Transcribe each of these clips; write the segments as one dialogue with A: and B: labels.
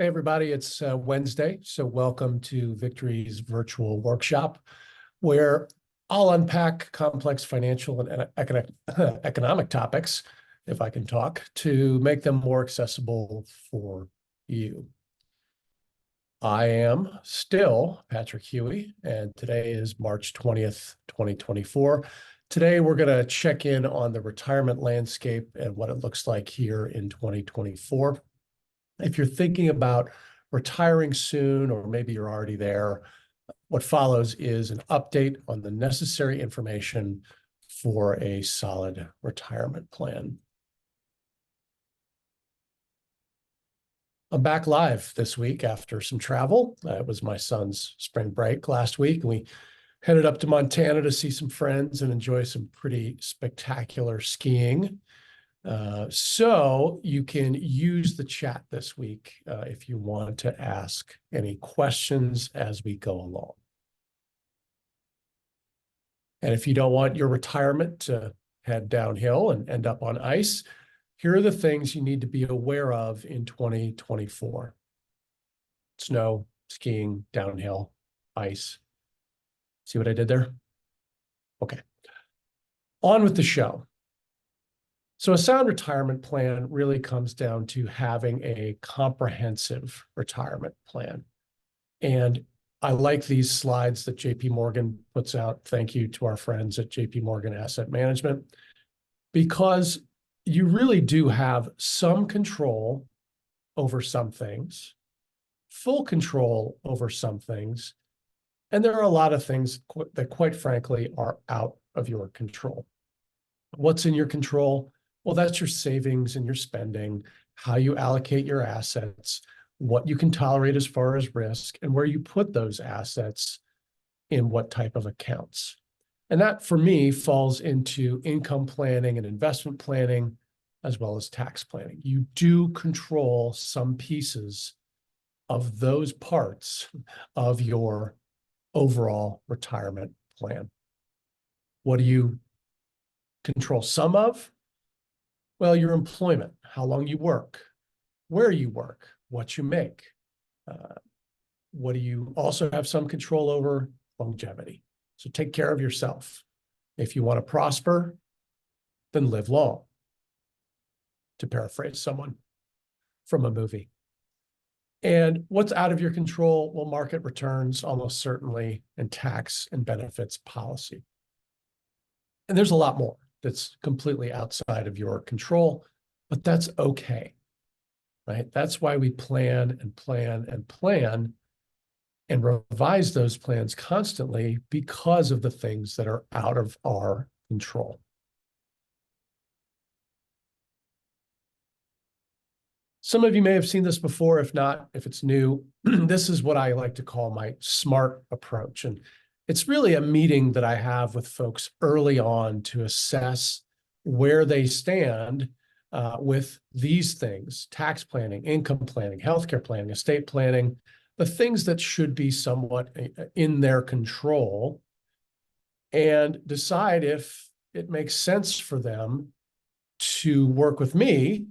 A: Hey, everybody, it's Wednesday, so welcome to Victory's virtual workshop, where I'll unpack complex financial and economic topics, if I can talk, to make them more accessible for you. I am still Patrick Huey, and today is March 20th, 2024. Today, we're going to check in on the retirement landscape and what it looks like here in 2024. If you're thinking about retiring soon, or maybe you're already there, what follows is an update on the necessary information for a solid retirement plan. I'm back live this week after some travel. It was my son's spring break last week, and we headed up to Montana to see some friends and enjoy some pretty spectacular skiing. So you can use the chat this week if you want to ask any questions as we go along. And if you don't want your retirement to head downhill and end up on ice, here are the things you need to be aware of in 2024. Snow, skiing, downhill, ice. See what I did there? Okay. On with the show. So a sound retirement plan really comes down to having a comprehensive retirement plan. And I like these slides that JP Morgan puts out. Thank you to our friends at JP Morgan Asset Management, because you really do have some control over some things, full control over some things, and there are a lot of things that, quite frankly, are out of your control. What's in your control? Well, that's your savings and your spending, how you allocate your assets, what you can tolerate as far as risk, and where you put those assets in what type of accounts. And that, for me, falls into income planning and investment planning, as well as tax planning. You do control some pieces of those parts of your overall retirement plan. What do you control some of? Well, your employment, how long you work, where you work, what you make. What do you also have some control over? Longevity. So take care of yourself. If you want to prosper, then live long, to paraphrase someone from a movie. And what's out of your control? Well, market returns, almost certainly, and tax and benefits policy. And there's a lot more that's completely outside of your control, but that's okay, right? That's why we plan and plan and plan and revise those plans constantly, because of the things that are out of our control. Some of you may have seen this before. If not, if it's new, this is what I like to call my SMART approach. And it's really a meeting that I have with folks early on to assess where they stand with these things: tax planning, income planning, healthcare planning, estate planning, the things that should be somewhat in their control, and decide if it makes sense for them to work with me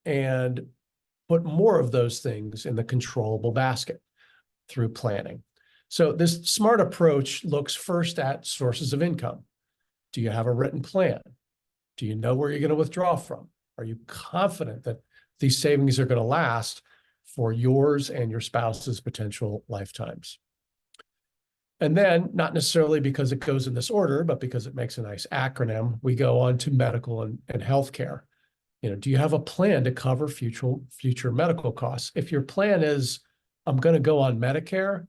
A: and put more of those things in the controllable basket through planning. So this SMART approach looks first at sources of income. Do you have a written plan? Do you know where you're going to withdraw from? Are you confident that these savings are going to last for yours and your spouse's potential lifetimes? And then, not necessarily because it goes in this order, but because it makes a nice acronym, we go on to medical and healthcare. Do you have a plan to cover future medical costs? If your plan is, I'm going to go on Medicare,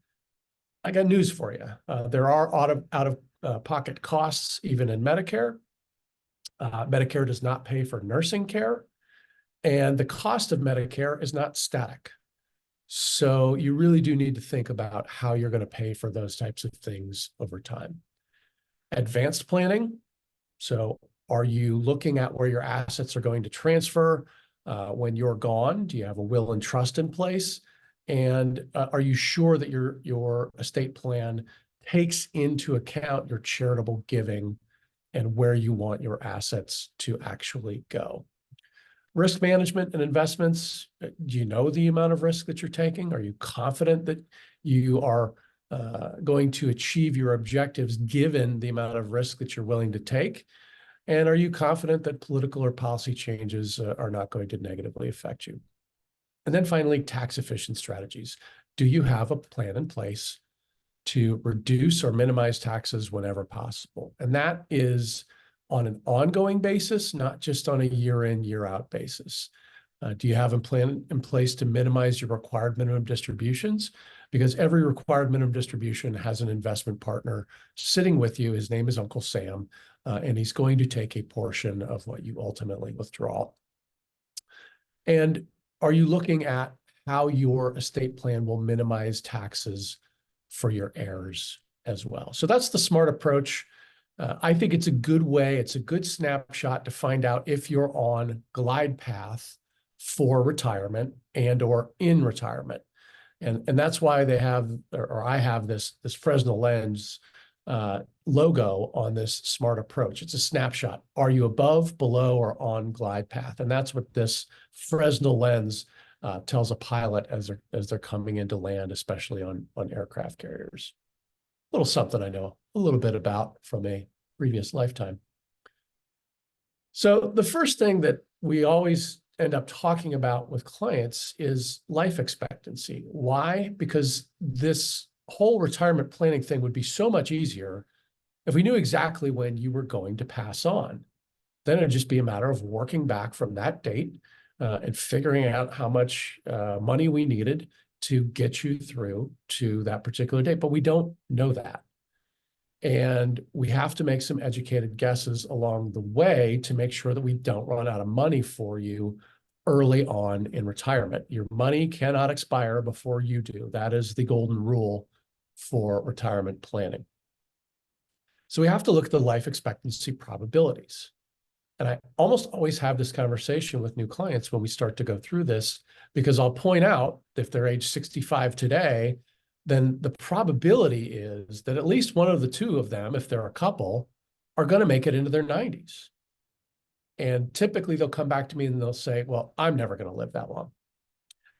A: I got news for you. There are out-of-pocket costs even in Medicare. Medicare does not pay for nursing care, and the cost of Medicare is not static. So you really do need to think about how you're going to pay for those types of things over time. Advanced planning. So are you looking at where your assets are going to transfer when you're gone? Do you have a will and trust in place? And are you sure that your estate plan takes into account your charitable giving and where you want your assets to actually go? Risk management and investments, do you know the amount of risk that you're taking? Are you confident that you are going to achieve your objectives given the amount of risk that you're willing to take? And are you confident that political or policy changes are not going to negatively affect you? And then finally, tax efficient strategies. Do you have a plan in place to reduce or minimize taxes whenever possible? And that is on an ongoing basis, not just on a year in, year out basis. Do you have a plan in place to minimize your required minimum distributions? Because every required minimum distribution has an investment partner sitting with you. His name is Uncle Sam, and he's going to take a portion of what you ultimately withdraw. And are you looking at how your estate plan will minimize taxes for your heirs as well? So that's the smart approach. I think it's a good way, it's a good snapshot to find out if you're on glide path for retirement and or in retirement. And that's why they have, or I have this Fresnel Lens logo on this smart approach. It's a snapshot. Are you above, below, or on glide path? And that's what this Fresnel Lens tells a pilot as they're coming into land, especially on aircraft carriers. A little something I know a little bit about from a previous lifetime. So the first thing that we always end up talking about with clients is life expectancy. Why? Because this whole retirement planning thing would be so much easier if we knew exactly when you were going to pass on. Then it'd just be a matter of working back from that date and figuring out how much money we needed to get you through to that particular date. But we don't know that. And we have to make some educated guesses along the way to make sure that we don't run out of money for you early on in retirement. Your money cannot expire before you do. That is the golden rule for retirement planning. So we have to look at the life expectancy probabilities. And I almost always have this conversation with new clients when we start to go through this, because I'll point out if they're age 65 today, then the probability is that at least one of the two of them, if they're a couple, are going to make it into their 90s. And typically they'll come back to me and they'll say, well, I'm never going to live that long.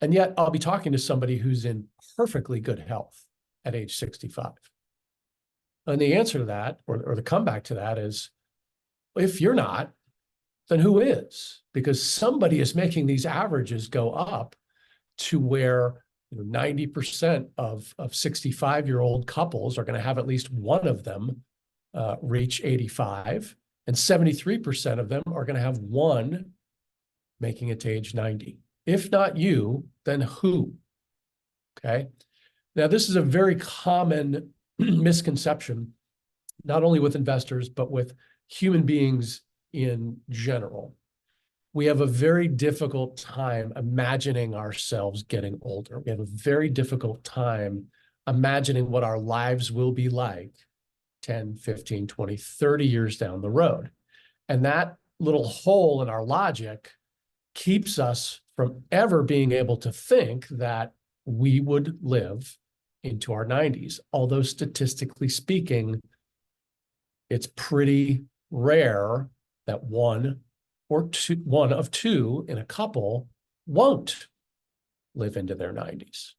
A: And yet I'll be talking to somebody who's in perfectly good health at age 65. And the answer to that, or the comeback to that is, if you're not, then who is? Because somebody is making these averages go up to where 90% of 65-year-old couples are going to have at least one of them reach 85, and 73% of them are going to have one making it to age 90. If not you, then who? Okay. Now, this is a very common misconception, not only with investors, but with human beings in general. We have a very difficult time imagining ourselves getting older. We have a very difficult time imagining what our lives will be like 10, 15, 20, 30 years down the road. And that little hole in our logic keeps us from ever being able to think that we would live into our 90s. Although statistically speaking, it's pretty rare that one of two in a couple won't live into their 90s.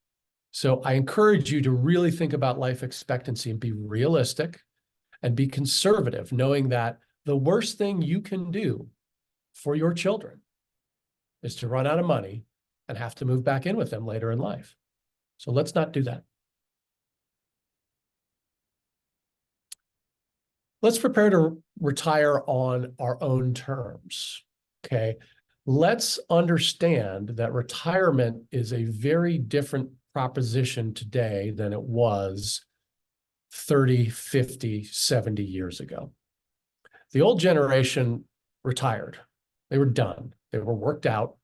A: So I encourage you to really think about life expectancy and be realistic and be conservative, knowing that the worst thing you can do for your children is to run out of money and have to move back in with them later in life. So let's not do that. Let's prepare to retire on our own terms, okay? Let's understand that retirement is a very different proposition today than it was 30, 50, 70 years ago. The old generation retired. They were done. They were worked out,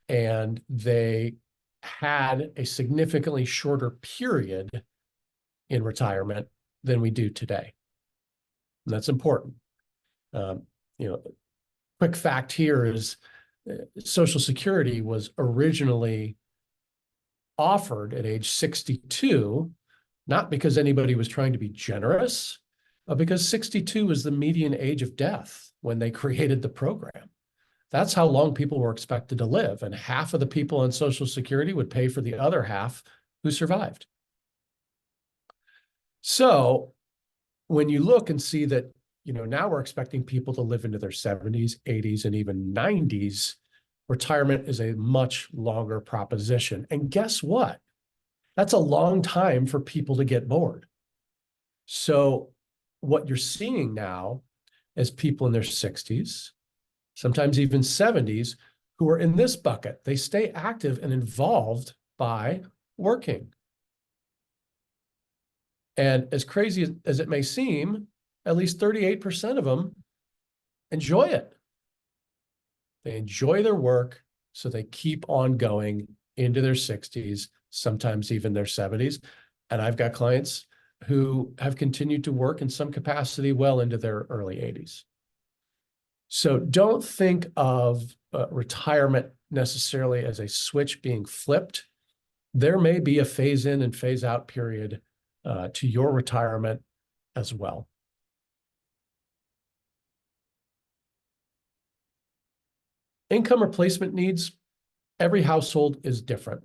A: and they had a significantly shorter period in retirement than we do today. And that's important. Quick fact here is Social Security was originally offered at age 62, not because anybody was trying to be generous, but because 62 was the median age of death when they created the program. That's how long people were expected to live. And half of the people on Social Security would pay for the other half who survived. So when you look and see that, now we're expecting people to live into their 70s, 80s, and even 90s, retirement is a much longer proposition. And guess what? That's a long time for people to get bored. So what you're seeing now is people in their 60s, sometimes even 70s, who are in this bucket. They stay active and involved by working. And as crazy as it may seem, at least 38% of them enjoy it. They enjoy their work, so they keep on going into their 60s, sometimes even their 70s. And I've got clients who have continued to work in some capacity well into their early 80s. So don't think of retirement necessarily as a switch being flipped. There may be a phase in and phase out period to your retirement as well. Income replacement needs, every household is different.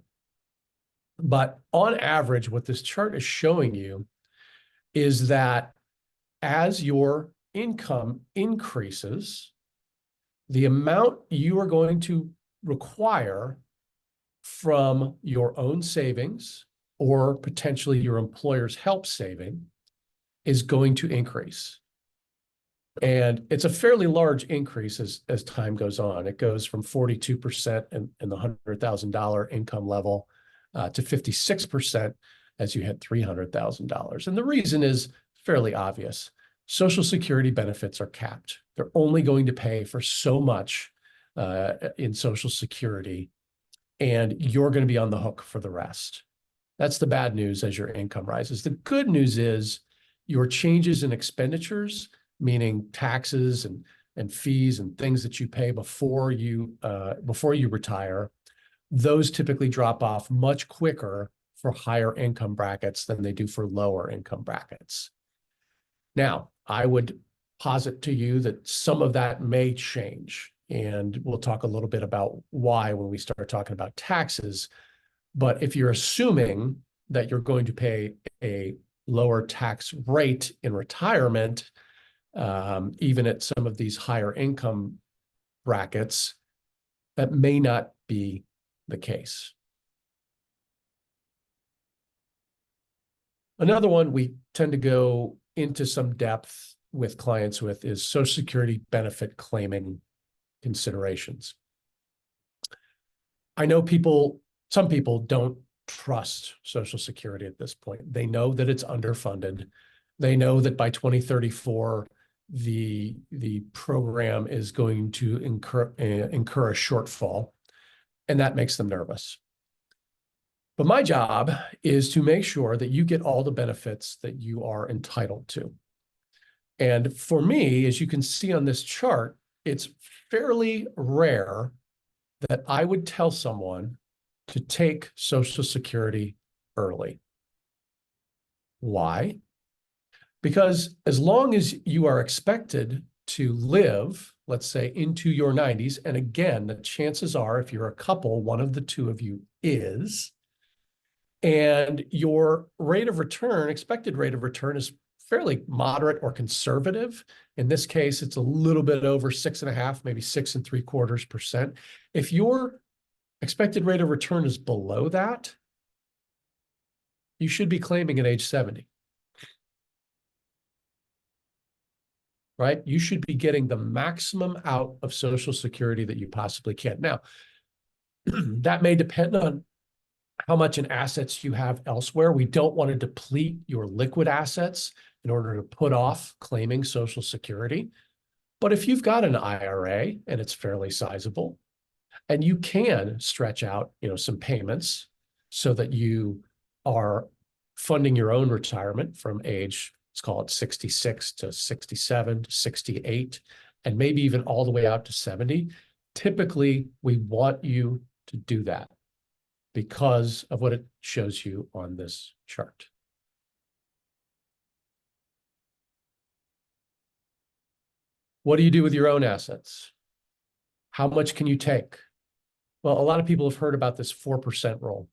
A: But on average, what this chart is showing you is that as your income increases, the amount you are going to require from your own savings or potentially your employer's help saving is going to increase. And it's a fairly large increase as time goes on. It goes from 42% in the $100,000 income level to 56% as you hit $300,000. And the reason is fairly obvious. Social Security benefits are capped. They're only going to pay for so much in Social Security, and you're going to be on the hook for the rest. That's the bad news as your income rises. The good news is your changes in expenditures, meaning taxes and fees and things that you pay before you retire, those typically drop off much quicker for higher income brackets than they do for lower income brackets. Now, I would posit to you that some of that may change, and we'll talk a little bit about why when we start talking about taxes. But if you're assuming that you're going to pay a lower tax rate in retirement, even at some of these higher income brackets, that may not be the case. Another one we tend to go into some depth with clients with is Social Security benefit claiming considerations. I know some people don't trust Social Security at this point. They know that it's underfunded. They know that by 2034, the program is going to incur a shortfall, and that makes them nervous. But my job is to make sure that you get all the benefits that you are entitled to. And for me, as you can see on this chart, it's fairly rare that I would tell someone to take Social Security early. Why? Because as long as you are expected to live, let's say, into your 90s, and again, the chances are, if you're a couple, one of the two of you is, and your rate of return, expected rate of return, is fairly moderate or conservative. In this case, it's a little bit over 6.5%, maybe 6.75%. If your expected rate of return is below that, you should be claiming at age 70. Right? You should be getting the maximum out of Social Security that you possibly can. Now, that may depend on how much in assets you have elsewhere. We don't want to deplete your liquid assets in order to put off claiming Social Security. But if you've got an IRA and it's fairly sizable, and you can stretch out, some payments so that you are funding your own retirement from age, let's call it 66 to 67 to 68, and maybe even all the way out to 70. Typically, we want you to do that because of what it shows you on this chart. What do you do with your own assets? How much can you take? Well, a lot of people have heard about this 4% rule.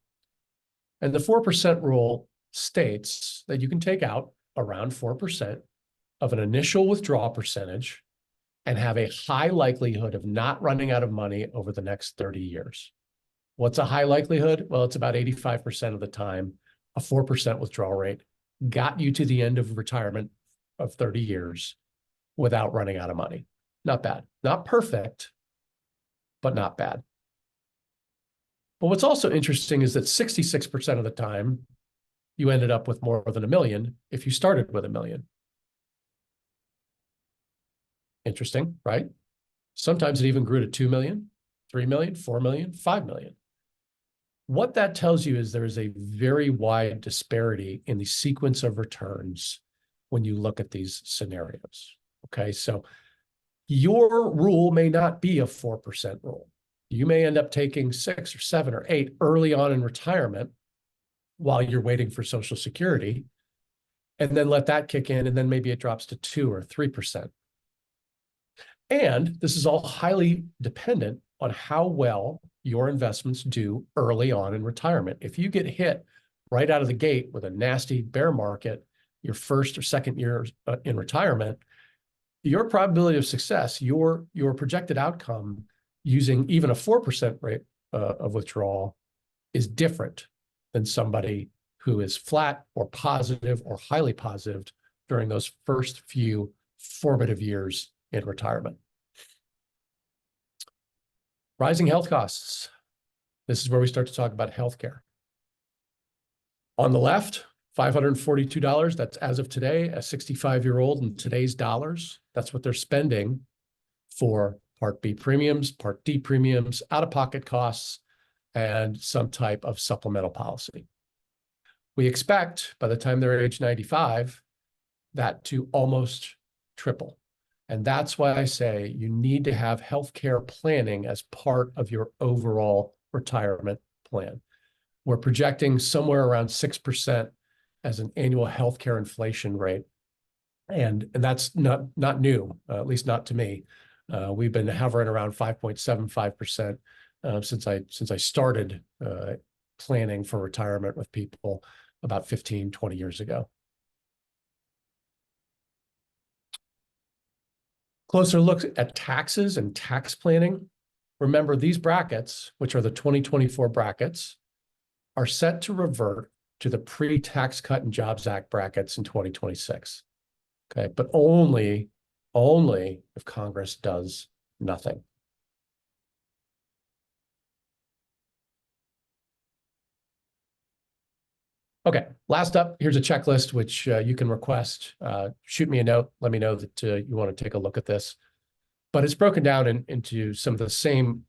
A: And the 4% rule states that you can take out around 4% of an initial withdrawal percentage and have a high likelihood of not running out of money over the next 30 years. What's a high likelihood? Well, it's about 85% of the time, a 4% withdrawal rate got you to the end of retirement of 30 years without running out of money. Not bad. Not perfect, but not bad. But what's also interesting is that 66% of the time, you ended up with more than $1 million if you started with $1 million. Interesting, right? Sometimes it even grew to 2 million, 3 million, 4 million, 5 million. What that tells you is there is a very wide disparity in the sequence of returns when you look at these scenarios. Okay, so your rule may not be a 4% rule. You may end up taking 6 or 7 or 8 early on in retirement while you're waiting for Social Security, and then let that kick in, and then maybe it drops to 2 or 3%. And this is all highly dependent on how well your investments do early on in retirement. If you get hit right out of the gate with a nasty bear market, your first or second year in retirement, your probability of success, your projected outcome using even a 4% rate of withdrawal is different than somebody who is flat or positive or highly positive during those first few formative years in retirement. Rising health costs. This is where we start to talk about healthcare. On the left, $542. That's as of today, a 65-year-old in today's dollars. That's what they're spending for Part B premiums, Part D premiums, out-of-pocket costs, and some type of supplemental policy. We expect by the time they're age 95, that to almost triple. And that's why I say you need to have healthcare planning as part of your overall retirement plan. We're projecting somewhere around 6% as an annual healthcare inflation rate. And that's not new, at least not to me. We've been hovering around 5.75% since I started planning for retirement with people about 15, 20 years ago. Closer look at taxes and tax planning. Remember, these brackets, which are the 2024 brackets, are set to revert to the pre-Tax Cut and Jobs Act brackets in 2026. Okay, but only if Congress does nothing. Okay, last up, here's a checklist which you can request. Shoot me a note, let me know that you want to take a look at this. But it's broken down into some of the same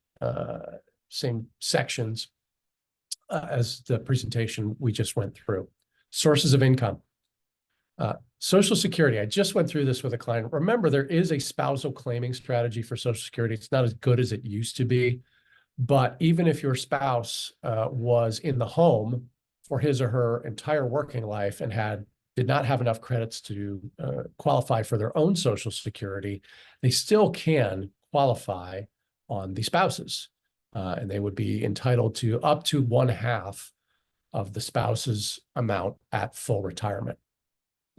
A: sections as the presentation we just went through. Sources of income. Social Security, I just went through this with a client. Remember, there is a spousal claiming strategy for Social Security. It's not as good as it used to be. But even if your spouse was in the home for his or her entire working life and did not have enough credits to qualify for their own Social Security, they still can qualify on the spouses. And they would be entitled to up to 1/2 of the spouse's amount at full retirement.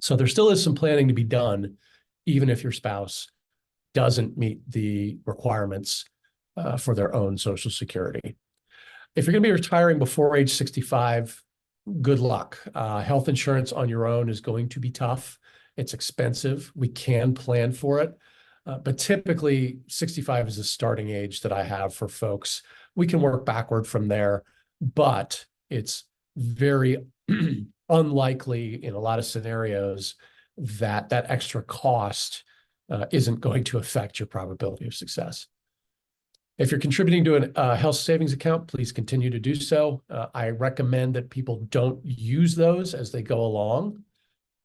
A: So there still is some planning to be done, even if your spouse doesn't meet the requirements for their own Social Security. If you're going to be retiring before age 65, good luck. Health insurance on your own is going to be tough. It's expensive. We can plan for it. But typically, 65 is the starting age that I have for folks. We can work backward from there, but it's very unlikely in a lot of scenarios that extra cost isn't going to affect your probability of success. If you're contributing to a health savings account, please continue to do so. I recommend that people don't use those as they go along.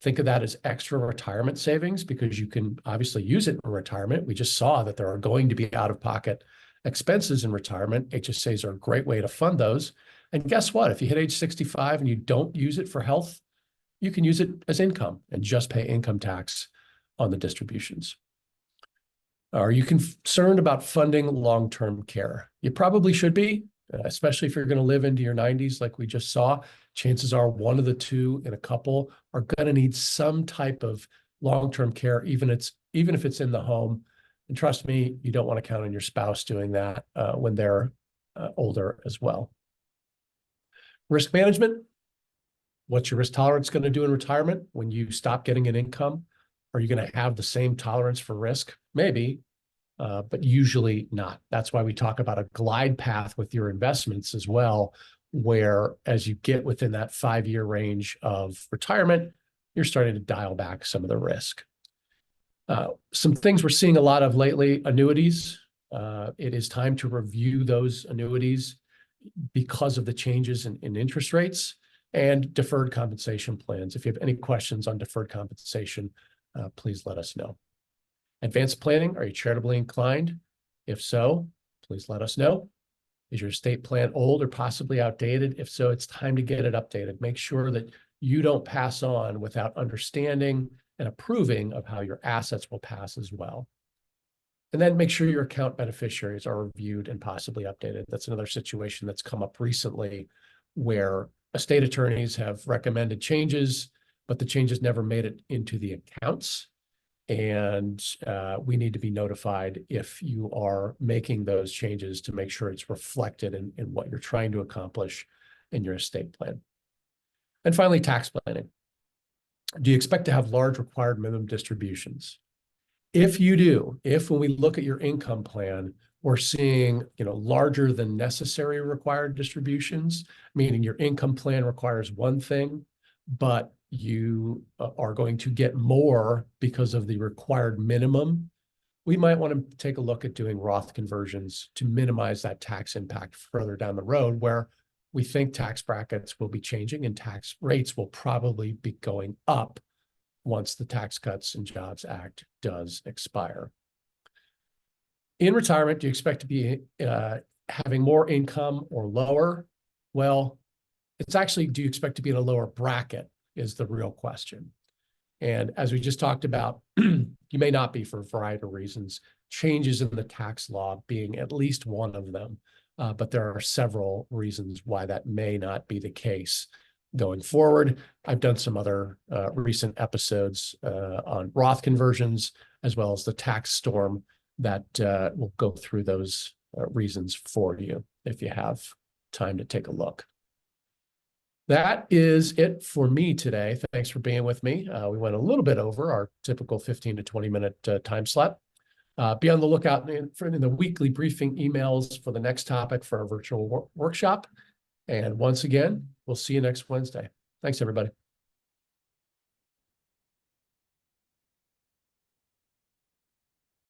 A: Think of that as extra retirement savings because you can obviously use it in retirement. We just saw that there are going to be out-of-pocket expenses in retirement. HSAs are a great way to fund those. And guess what? If you hit age 65 and you don't use it for health, you can use it as income and just pay income tax on the distributions. Are you concerned about funding long-term care? You probably should be, especially if you're going to live into your 90s like we just saw. Chances are one of the two in a couple are going to need some type of long-term care, even if it's in the home. And trust me, you don't want to count on your spouse doing that when they're older as well. Risk management. What's your risk tolerance going to do in retirement when you stop getting an income? Are you going to have the same tolerance for risk? Maybe, but usually not. That's why we talk about a glide path with your investments as well, where as you get within that 5-year range of retirement, you're starting to dial back some of the risk. Some things we're seeing a lot of lately, annuities. It is time to review those annuities because of the changes in interest rates, and deferred compensation plans. If you have any questions on deferred compensation, please let us know. Advanced planning, are you charitably inclined? If so, please let us know. Is your estate plan old or possibly outdated? If so, it's time to get it updated. Make sure that you don't pass on without understanding and approving of how your assets will pass as well. And then make sure your account beneficiaries are reviewed and possibly updated. That's another situation that's come up recently where estate attorneys have recommended changes, but the changes never made it into the accounts. And we need to be notified if you are making those changes to make sure it's reflected in what you're trying to accomplish in your estate plan. And finally, tax planning. Do you expect to have large required minimum distributions? If you do, if when we look at your income plan, we're seeing, larger than necessary required distributions, meaning your income plan requires one thing, but you are going to get more because of the required minimum, we might want to take a look at doing Roth conversions to minimize that tax impact further down the road, where we think tax brackets will be changing and tax rates will probably be going up once the Tax Cuts and Jobs Act does expire. In retirement, do you expect to be having more income or lower? Well, it's actually, do you expect to be in a lower bracket is the real question. And as we just talked about, you may not be for a variety of reasons, changes in the tax law being at least one of them. But there are several reasons why that may not be the case going forward. I've done some other recent episodes on Roth conversions, as well as the tax storm that will go through those reasons for you if you have time to take a look. That is it for me today. Thanks for being with me. We went a little bit over our typical 15 to 20 minute time slot. Be on the lookout in the weekly briefing emails for the next topic for our virtual workshop. And once again, we'll see you next Wednesday. Thanks, everybody.